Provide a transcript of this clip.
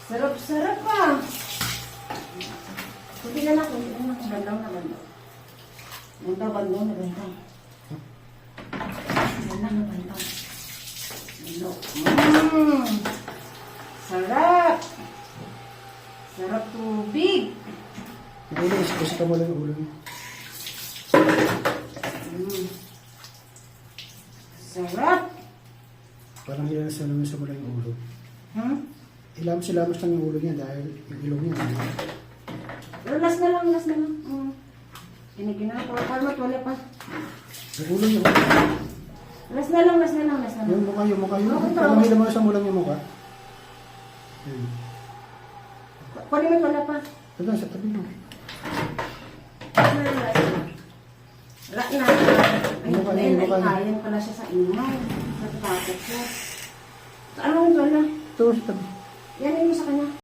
Sarap-sarap pa. Kunti na lang, kunti na lang. Bandang na bandang. Bandang na bandang. Bandang na bandang. Sarap! Sarap tubig. Yung ulo, kasi ka mo lang yung ulo niya. Sarap! Parang ilamas mo lang yung ulo. Hmm? Ilamos lang yung ulo niya dahil yung ilong niya. Last na lang, last na lang. Inigin na. Para matwala pa. Yung ulo niya. Last na lang, last na lang, last na lang. Yung mukha. Oo, Parang ilamas mo lang yung mukha. Kunin mo twala pa. Ito, sa tabi mo. Last na lang, last na. Last na. Ay, kayan pala siya sa ingay. Natatakot siya. Ano yung twala? Ito, sa tabi. Yan yung sa kanya.